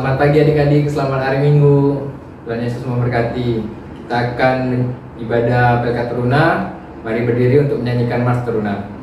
Selamat pagi adik-adik, selamat hari Minggu. Tuhan Yesus memberkati. Kita akan ibadah Pelkat Teruna. Mari berdiri untuk menyanyikan Mas Teruna.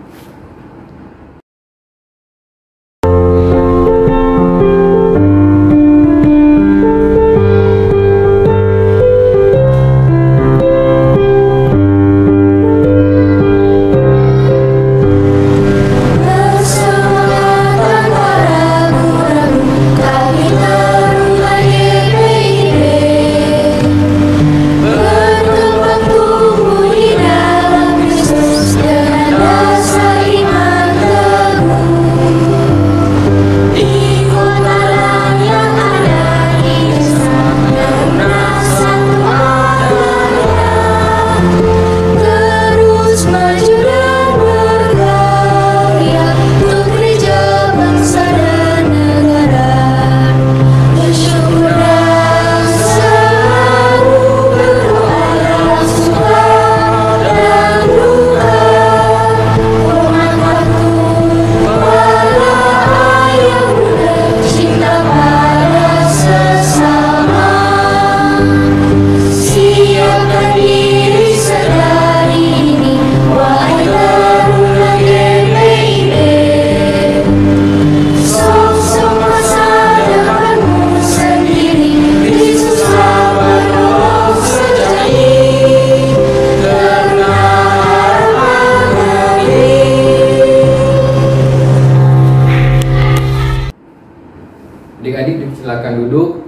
Adik-adik silakan duduk.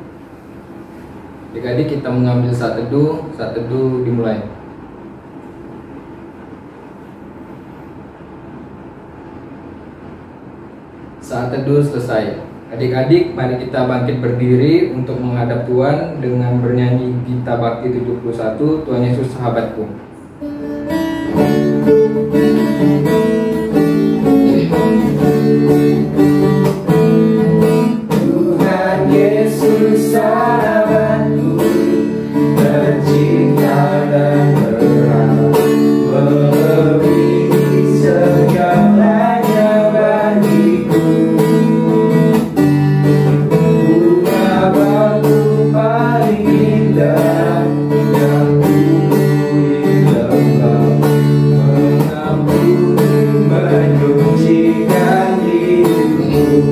Adik-adik kita mengambil saat teduh dimulai. Saat teduh selesai. Adik-adik mari kita bangkit berdiri untuk menghadap Tuhan dengan bernyanyi Gita Bakti 71, Tuhan Yesus Sahabatku. Sahabatku, tercinta dan terang, melebihi segalanya bagiku. Bunga batu paling indah yang tumbuh di lembah, mengampuni menyucikan hidupku.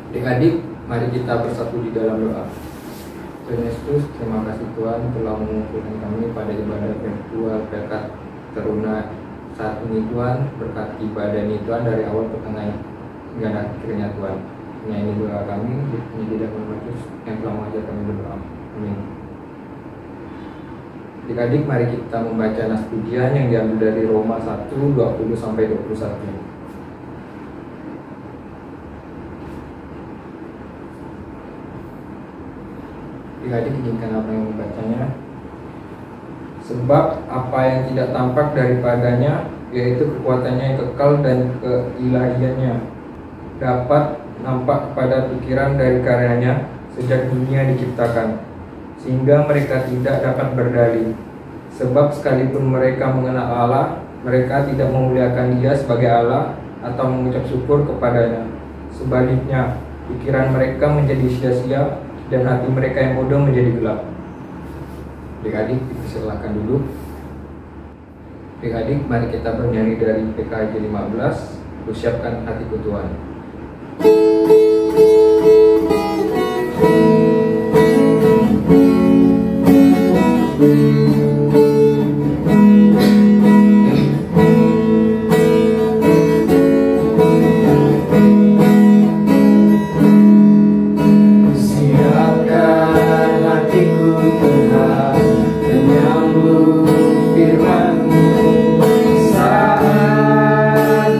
Adik-adik, mari kita bersatu di dalam doa. Tuhan Yesus, terima kasih Tuhan telah mengumpulkan kami pada ibadah virtual Pelkat Teruna saat ini Tuhan. Berkat ibadah ini Tuhan dari awal ke tengah hingga akhirnya Tuhan. Hanya ini doa kami, ini tidak Yesus yang telah mengajar kami berdoa. Amin. Adik-adik, mari kita membaca nas pujian yang diambil dari Roma 1, 20-21. Adik-adik izinkan apa yang membacanya. Sebab apa yang tidak tampak daripadanya, yaitu kekuatannya yang kekal dan keilahiannya, dapat nampak pada pikiran dari karyanya sejak dunia diciptakan, sehingga mereka tidak dapat berdalih. Sebab sekalipun mereka mengenal Allah, mereka tidak memuliakan Dia sebagai Allah atau mengucap syukur kepadanya. Sebaliknya, pikiran mereka menjadi sia-sia dan hati mereka yang bodoh menjadi gelap. Adik-adik, silakan duduk. Adik-adik, mari kita bernyanyi dari PKJ 15, Kusiapkan Hatiku Tuhan. Menyambut firman-Mu saat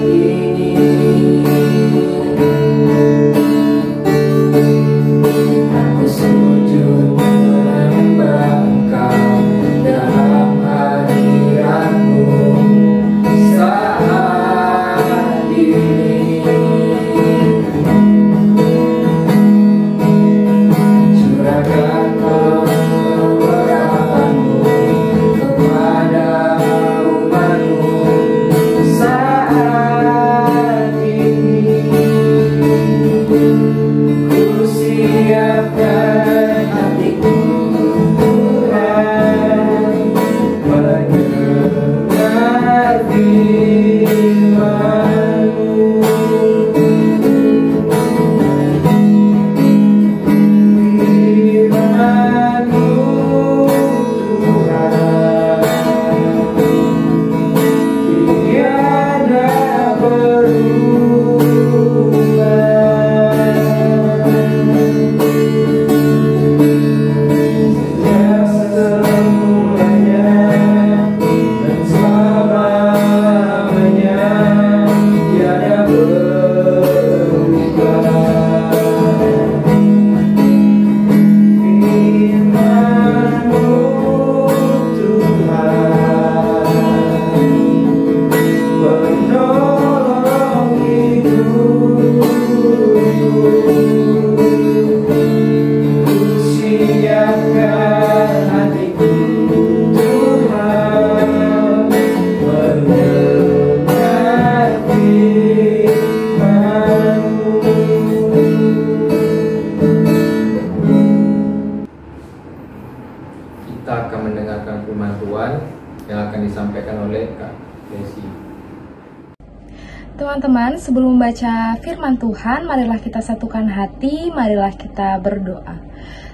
teman-teman, sebelum membaca firman Tuhan, marilah kita satukan hati, marilah kita berdoa.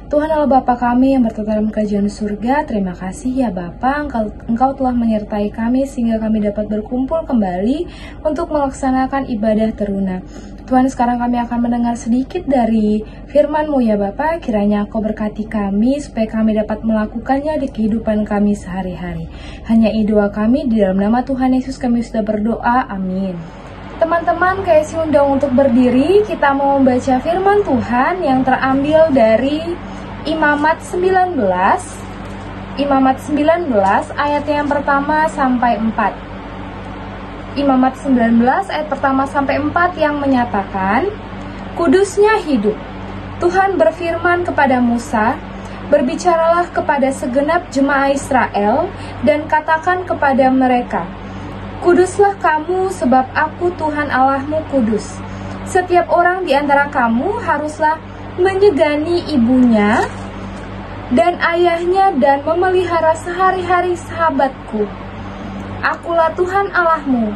Tuhan Allah Bapa kami yang bertata dalam kerajaan surga, terima kasih ya Bapa, Engkau telah menyertai kami sehingga kami dapat berkumpul kembali untuk melaksanakan ibadah teruna. Tuhan, sekarang kami akan mendengar sedikit dari firman-Mu ya Bapa, kiranya Engkau berkati kami supaya kami dapat melakukannya di kehidupan kami sehari-hari. Hanya doa kami, di dalam nama Tuhan Yesus kami sudah berdoa, amin. Teman-teman, KSI undang untuk berdiri, kita mau membaca firman Tuhan yang terambil dari Imamat 19 ayat yang pertama sampai 4. Imamat 19 ayat pertama sampai 4 yang menyatakan, kudusnya hidup. Tuhan berfirman kepada Musa, berbicaralah kepada segenap jemaah Israel dan katakan kepada mereka, kuduslah kamu sebab aku Tuhan Allahmu kudus. Setiap orang di antara kamu haruslah menyegani ibunya dan ayahnya dan memelihara sehari-hari sahabatku. Akulah Tuhan Allahmu.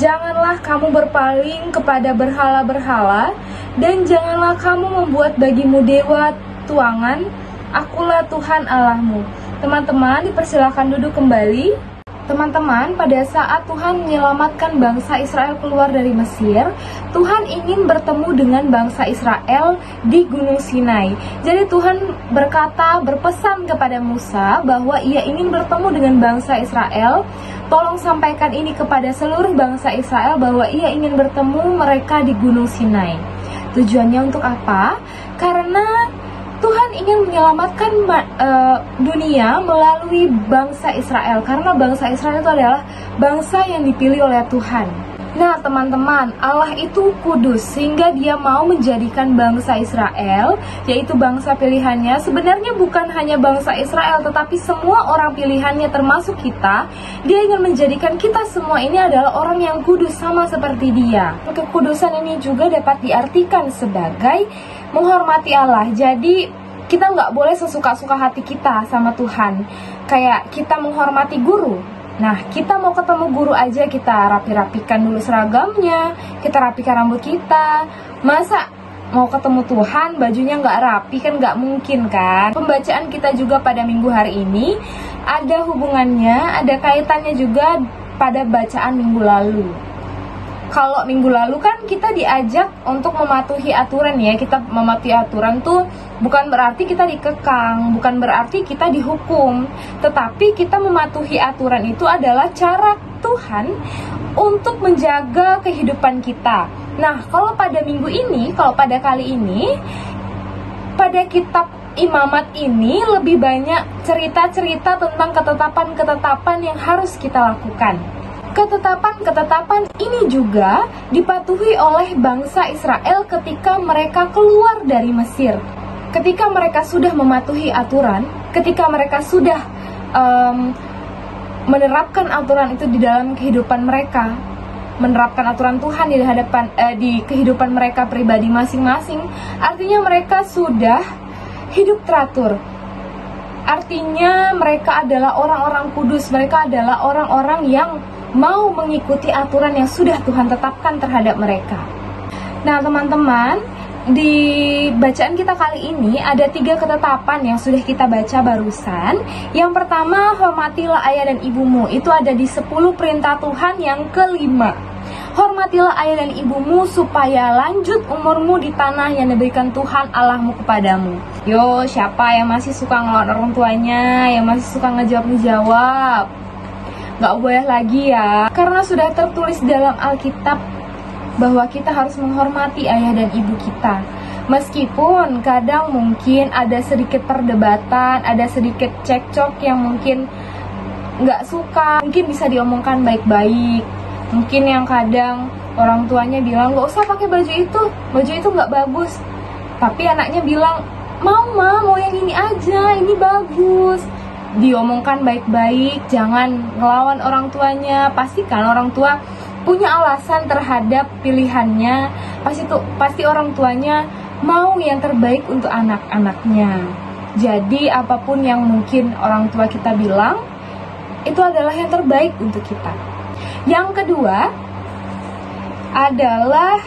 Janganlah kamu berpaling kepada berhala-berhala dan janganlah kamu membuat bagimu dewa tuangan. Akulah Tuhan Allahmu. Teman-teman, dipersilakan duduk kembali. Teman-teman, pada saat Tuhan menyelamatkan bangsa Israel keluar dari Mesir, Tuhan ingin bertemu dengan bangsa Israel di Gunung Sinai. Jadi Tuhan berpesan kepada Musa bahwa ia ingin bertemu dengan bangsa Israel. Tolong sampaikan ini kepada seluruh bangsa Israel bahwa ia ingin bertemu mereka di Gunung Sinai. Tujuannya untuk apa? Karena Tuhan ingin menyelamatkan dunia melalui bangsa Israel, karena bangsa Israel itu adalah bangsa yang dipilih oleh Tuhan. Nah teman-teman, Allah itu kudus sehingga dia mau menjadikan bangsa Israel, yaitu bangsa pilihannya, sebenarnya bukan hanya bangsa Israel tetapi semua orang pilihannya termasuk kita. Dia ingin menjadikan kita semua ini adalah orang yang kudus sama seperti dia. Kekudusan ini juga dapat diartikan sebagai menghormati Allah. Jadi kita nggak boleh sesuka-suka hati kita sama Tuhan. Kayak kita menghormati guru. Nah, kita mau ketemu guru aja kita rapi-rapikan dulu seragamnya, kita rapikan rambut kita. Masa mau ketemu Tuhan bajunya nggak rapi, kan nggak mungkin kan. Pembacaan kita juga pada minggu hari ini ada hubungannya, ada kaitannya juga pada bacaan minggu lalu. Kalau minggu lalu kan kita diajak untuk mematuhi aturan ya. Kita mematuhi aturan tuh bukan berarti kita dikekang, bukan berarti kita dihukum, tetapi kita mematuhi aturan itu adalah cara Tuhan untuk menjaga kehidupan kita. Nah, kalau pada minggu ini, kalau pada kali ini, pada kitab Imamat ini lebih banyak cerita-cerita tentang ketetapan-ketetapan yang harus kita lakukan. Ketetapan-ketetapan ini juga dipatuhi oleh bangsa Israel ketika mereka keluar dari Mesir. Ketika mereka sudah mematuhi aturan, ketika mereka sudah menerapkan aturan itu di dalam kehidupan mereka, menerapkan aturan Tuhan di kehidupan mereka pribadi masing-masing, artinya mereka sudah hidup teratur. Artinya mereka adalah orang-orang kudus, mereka adalah orang-orang yang mau mengikuti aturan yang sudah Tuhan tetapkan terhadap mereka. Nah teman-teman, di bacaan kita kali ini ada 3 ketetapan yang sudah kita baca barusan. Yang pertama, hormatilah ayah dan ibumu. Itu ada di 10 perintah Tuhan yang kelima. Hormatilah ayah dan ibumu supaya lanjut umurmu di tanah yang diberikan Tuhan Allahmu kepadamu. Yo, siapa yang masih suka ngelawan orang tuanya, yang masih suka ngejawab? Gak boleh lagi ya, karena sudah tertulis dalam Alkitab bahwa kita harus menghormati ayah dan ibu kita. Meskipun kadang mungkin ada sedikit perdebatan, ada sedikit cekcok yang mungkin gak suka, mungkin bisa diomongkan baik-baik. Mungkin yang kadang orang tuanya bilang gak usah pakai baju itu gak bagus. Tapi anaknya bilang, mau yang ini aja, ini bagus. Diomongkan baik-baik, jangan ngelawan orang tuanya. Pastikan orang tua punya alasan terhadap pilihannya. Pasti orang tuanya mau yang terbaik untuk anak-anaknya. Jadi apapun yang mungkin orang tua kita bilang, itu adalah yang terbaik untuk kita. Yang kedua, adalah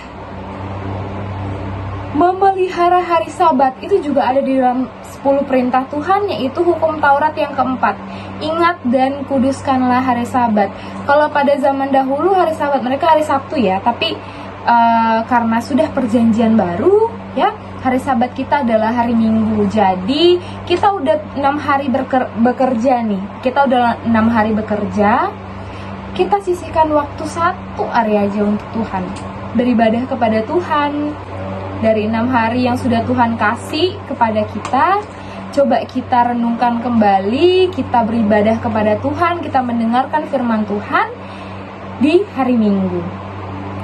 memelihara hari Sabat. Itu juga ada di dalam 10 perintah Tuhan, yaitu hukum Taurat yang keempat. Ingat dan kuduskanlah hari Sabat. Kalau pada zaman dahulu hari Sabat mereka hari Sabtu ya, tapi karena sudah perjanjian baru ya, hari Sabat kita adalah hari Minggu. Jadi kita udah 6 hari bekerja nih. Kita udah 6 hari bekerja. Kita sisihkan waktu 1 hari aja untuk Tuhan, beribadah kepada Tuhan. Dari 6 hari yang sudah Tuhan kasih kepada kita, coba kita renungkan kembali, kita beribadah kepada Tuhan, kita mendengarkan firman Tuhan di hari Minggu.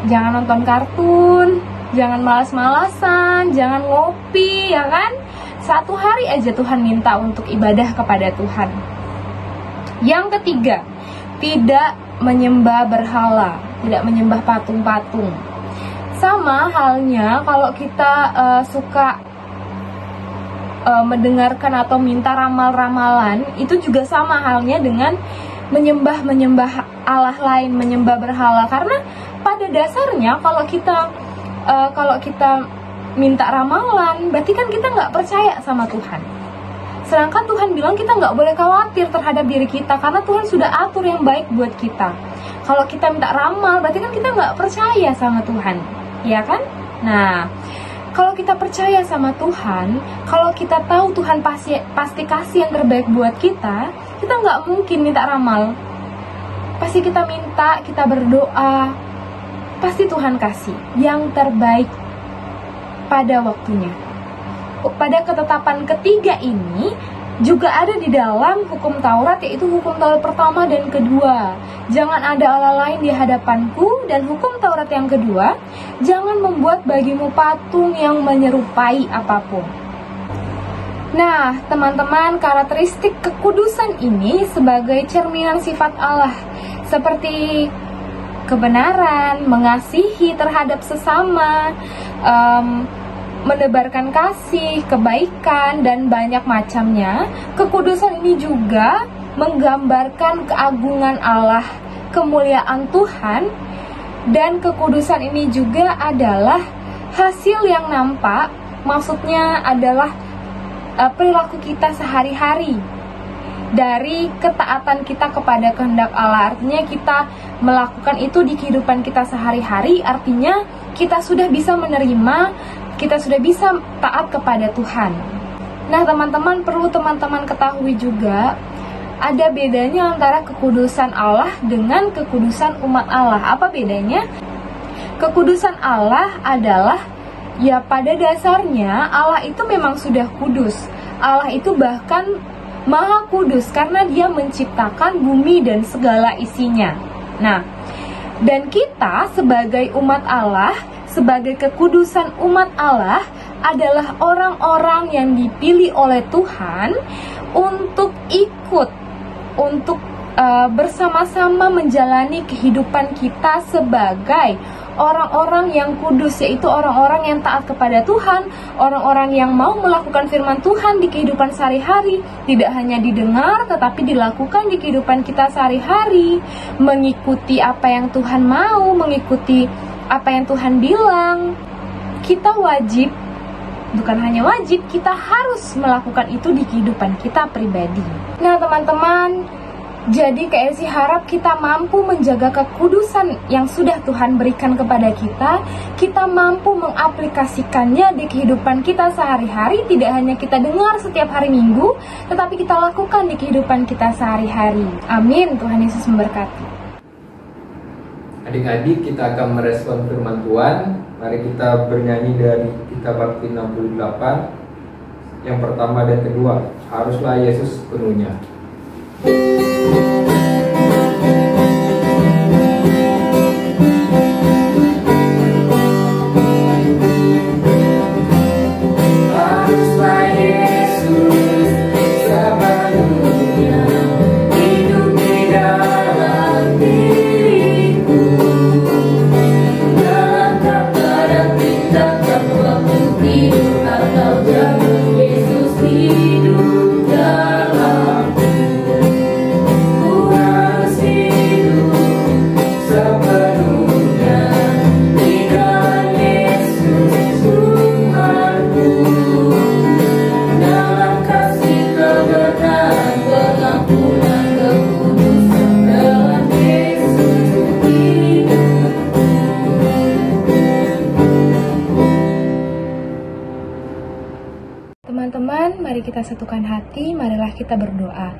Jangan nonton kartun, jangan malas-malasan, jangan ngopi, ya kan? 1 hari aja Tuhan minta untuk ibadah kepada Tuhan. Yang ketiga, tidak menyembah berhala, tidak menyembah patung-patung. Sama halnya kalau kita suka mendengarkan atau minta ramal-ramalan, itu juga sama halnya dengan menyembah Allah lain, menyembah berhala. Karena pada dasarnya kalau kita minta ramalan, berarti kan kita nggak percaya sama Tuhan. Sedangkan Tuhan bilang kita nggak boleh khawatir terhadap diri kita, karena Tuhan sudah atur yang baik buat kita. Kalau kita minta ramal, berarti kan kita nggak percaya sama Tuhan, ya kan? Nah, kalau kita percaya sama Tuhan, kalau kita tahu Tuhan pasti kasih yang terbaik buat kita nggak mungkin minta ramal. Pasti kita minta, kita berdoa, pasti Tuhan kasih yang terbaik pada waktunya. Pada ketetapan ketiga ini juga ada di dalam hukum Taurat, yaitu hukum Taurat pertama dan kedua. Jangan ada Allah lain di hadapanku. Dan hukum Taurat yang kedua, jangan membuat bagimu patung yang menyerupai apapun. Nah, teman-teman, karakteristik kekudusan ini sebagai cerminan sifat Allah, seperti kebenaran, mengasihi terhadap sesama, menebarkan kasih, kebaikan, dan banyak macamnya. Kekudusan ini juga menggambarkan keagungan Allah, kemuliaan Tuhan, dan kekudusan ini juga adalah hasil yang nampak, maksudnya adalah perilaku kita sehari-hari dari ketaatan kita kepada kehendak Allah. Artinya kita melakukan itu di kehidupan kita sehari-hari, artinya kita sudah bisa menerima, kita sudah bisa taat kepada Tuhan. Nah, teman-teman, perlu teman-teman ketahui juga, ada bedanya antara kekudusan Allah dengan kekudusan umat Allah. Apa bedanya? Kekudusan Allah adalah, ya pada dasarnya Allah itu memang sudah kudus. Allah itu bahkan Maha Kudus karena Dia menciptakan bumi dan segala isinya. Nah, dan kita sebagai umat Allah, sebagai kekudusan umat Allah, adalah orang-orang yang dipilih oleh Tuhan untuk ikut, untuk bersama-sama menjalani kehidupan kita sebagai orang-orang yang kudus, yaitu orang-orang yang taat kepada Tuhan, orang-orang yang mau melakukan firman Tuhan di kehidupan sehari-hari, tidak hanya didengar tetapi dilakukan di kehidupan kita sehari-hari, mengikuti apa yang Tuhan mau, mengikuti apa yang Tuhan bilang. Kita wajib, bukan hanya wajib, kita harus melakukan itu di kehidupan kita pribadi. Nah, teman-teman, jadi KSI harap kita mampu menjaga kekudusan yang sudah Tuhan berikan kepada kita. Kita mampu mengaplikasikannya di kehidupan kita sehari-hari. Tidak hanya kita dengar setiap hari Minggu, tetapi kita lakukan di kehidupan kita sehari-hari. Amin. Tuhan Yesus memberkati. Adik-adik, kita akan merespon firman Tuhan. Mari kita bernyanyi dari kitab Bakti 68. Yang pertama dan kedua, haruslah Yesus sepenuhnya. Haruslah Yesus sepenuhnya hidup di dalam diriku, dalam kata dan tindakan waktu tidur atau jalan, Yesus hidup dalamku. teman-teman, mari kita satukan hati, marilah kita berdoa.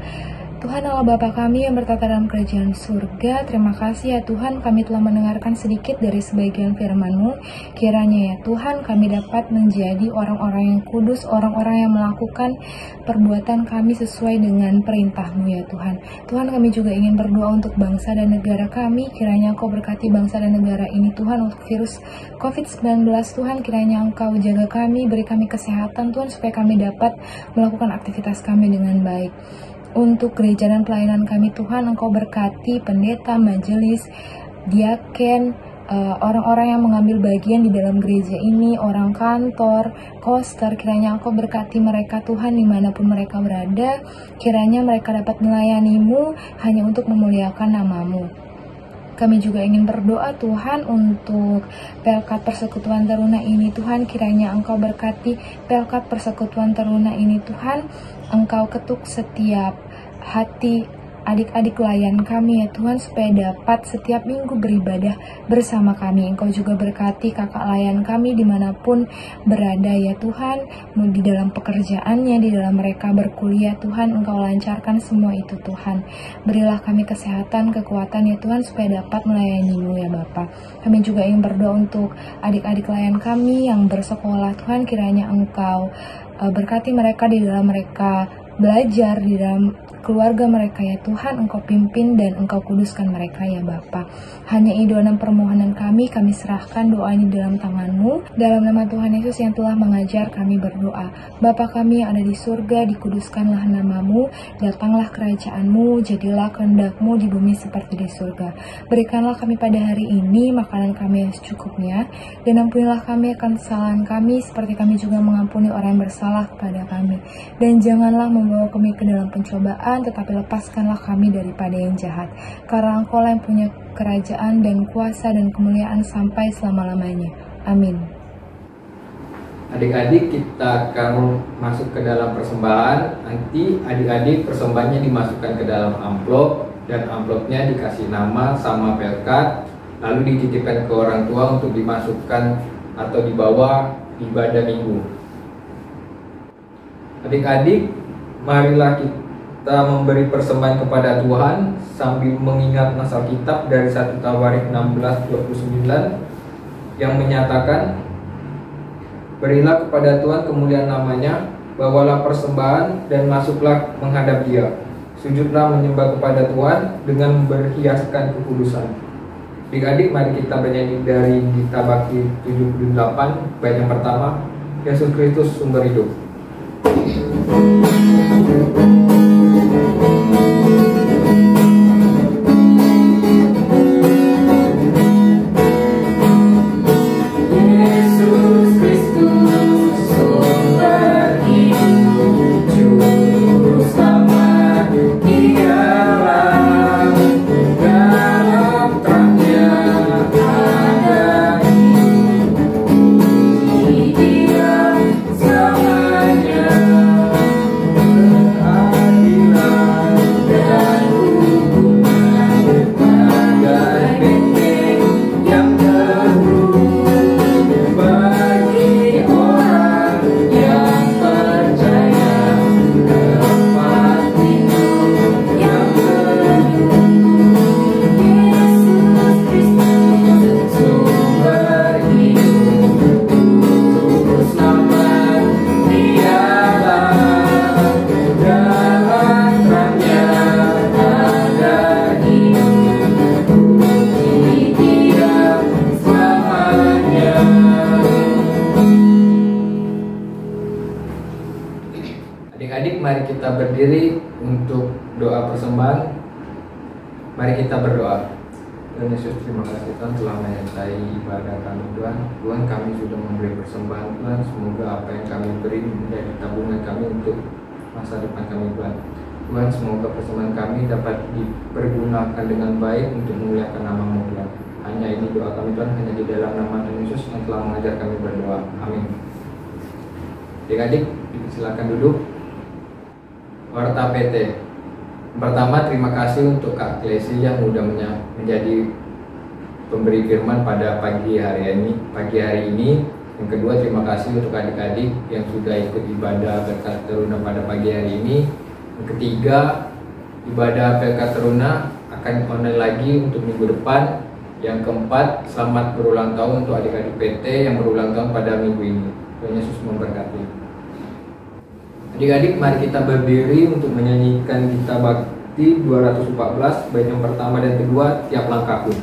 Tuhan Allah Bapa kami yang bertata dalam kerajaan surga, terima kasih ya Tuhan, kami telah mendengarkan sedikit dari sebagian firman-Mu. Kiranya ya Tuhan, kami dapat menjadi orang-orang yang kudus, orang-orang yang melakukan perbuatan kami sesuai dengan perintah-Mu ya Tuhan. Tuhan, kami juga ingin berdoa untuk bangsa dan negara kami, kiranya Engkau berkati bangsa dan negara ini Tuhan, untuk virus COVID-19 Tuhan, kiranya Engkau jaga kami, beri kami kesehatan Tuhan, supaya kami dapat melakukan aktivitas kami dengan baik. Untuk gereja dan pelayanan kami Tuhan, Engkau berkati pendeta, majelis, diaken, orang-orang yang mengambil bagian di dalam gereja ini, orang kantor, koster, kiranya Engkau berkati mereka Tuhan dimanapun mereka berada, kiranya mereka dapat melayani-Mu hanya untuk memuliakan nama-Mu. Kami juga ingin berdoa Tuhan untuk Pelkat Persekutuan Teruna ini Tuhan, kiranya Engkau berkati Pelkat Persekutuan Teruna ini Tuhan, Engkau ketuk setiap hati adik-adik layan kami ya Tuhan, supaya dapat setiap minggu beribadah bersama kami. Engkau juga berkati kakak layan kami dimanapun berada ya Tuhan, di dalam pekerjaannya, di dalam mereka berkuliah Tuhan, Engkau lancarkan semua itu Tuhan. Berilah kami kesehatan, kekuatan ya Tuhan, supaya dapat melayani-Mu ya Bapa. Kami juga ingin berdoa untuk adik-adik layan kami yang bersekolah Tuhan, kiranya Engkau berkati mereka di dalam mereka belajar, di dalam keluarga mereka ya Tuhan, Engkau pimpin dan Engkau kuduskan mereka ya Bapa. Hanya itu dan permohonan kami serahkan doa ini dalam tangan-Mu, dalam nama Tuhan Yesus yang telah mengajar kami berdoa. Bapa kami yang ada di surga, dikuduskanlah nama-Mu, datanglah kerajaan-Mu, jadilah kehendak-Mu di bumi seperti di surga. Berikanlah kami pada hari ini makanan kami yang secukupnya, dan ampunilah kami akan kesalahan kami, seperti kami juga mengampuni orang yang bersalah kepada kami. Dan janganlah membawa kami ke dalam pencobaan, tetapi lepaskanlah kami daripada yang jahat. Karena Engkau yang punya kerajaan dan kuasa dan kemuliaan sampai selama-lamanya. Amin. Adik-adik, kita akan masuk ke dalam persembahan. Nanti adik-adik persembahannya dimasukkan ke dalam amplop, dan amplopnya dikasih nama sama Pelkat, lalu dititipkan ke orang tua untuk dimasukkan atau dibawa ibadah minggu. Adik-adik, marilah kita memberi persembahan kepada Tuhan sambil mengingat nasa kitab dari 1 Tawarik 16:29 yang menyatakan, berilah kepada Tuhan kemuliaan namanya, bawalah persembahan dan masuklah menghadap Dia, sujudlah menyembah kepada Tuhan dengan berhiaskan kekudusan. Adik-adik, mari kita bernyanyi dari Gita Bakti 78, bait yang pertama, Yesus Kristus sumber hidup. Adik-adik, mari kita berdiri untuk doa persembahan. Mari kita berdoa. Tuhan Yesus, terima kasih Tuhan telah menyertai ibadah kami Tuhan. Tuhan, kami sudah memberi persembahan Tuhan. Semoga apa yang kami beri menjadi tabungan kami untuk masa depan kami Tuhan. Tuhan, semoga persembahan kami dapat dipergunakan dengan baik untuk memuliakan nama-Mu Tuhan. Hanya ini doa kami Tuhan, hanya di dalam nama Tuhan Yesus yang telah mengajar kami berdoa. Amin. Adik-adik, silakan duduk. Warta PT. Pertama, terima kasih untuk Kak Klesi yang sudah menjadi pemberi firman pada pagi hari ini. Yang kedua, terima kasih untuk adik-adik yang sudah ikut ibadah PK Teruna pada pagi hari ini. Yang ketiga, ibadah PK Teruna akan online lagi untuk minggu depan. Yang keempat, selamat berulang tahun untuk adik-adik PT yang berulang tahun pada minggu ini. Tuhan Yesus memberkati. Adik-adik, mari kita berdiri untuk menyanyikan Gita Bakti 214, bait yang pertama dan kedua, tiap langkahku.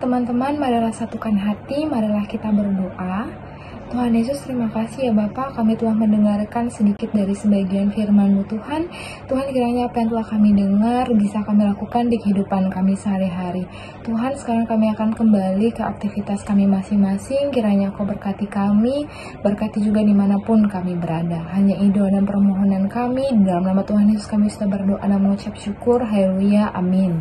Teman-teman, marilah satukan hati, marilah kita berdoa. Tuhan Yesus, terima kasih ya Bapa, kami telah mendengarkan sedikit dari sebagian firman-Mu Tuhan. Tuhan, kiranya apa yang telah kami dengar bisa kami lakukan di kehidupan kami sehari-hari. Tuhan, sekarang kami akan kembali ke aktivitas kami masing-masing. Kiranya Kau berkati kami, berkati juga dimanapun kami berada. Hanya doa dan permohonan kami, di dalam nama Tuhan Yesus kami sudah berdoa dan mengucap syukur. Haleluya, amin.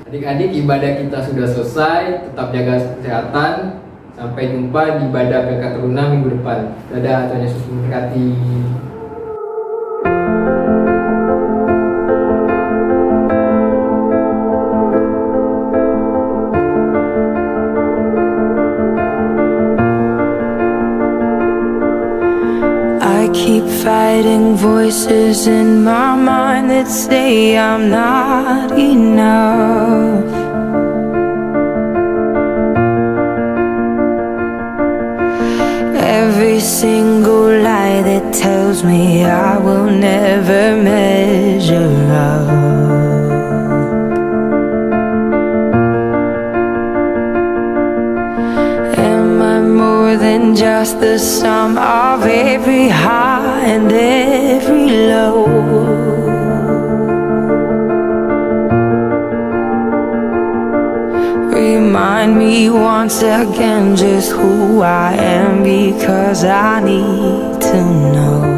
Adik-adik, ibadah kita sudah selesai. Tetap jaga kesehatan. Sampai jumpa di ibadah PK Teruna minggu depan. Dadah, Tuhan Yesus memberkati. I keep fighting voices in my mind that say I'm not enough. Every single lie that that tells me I will never measure up. Am I more than just the sum of every high and every low? Remind me once again just who I am, because I need to know.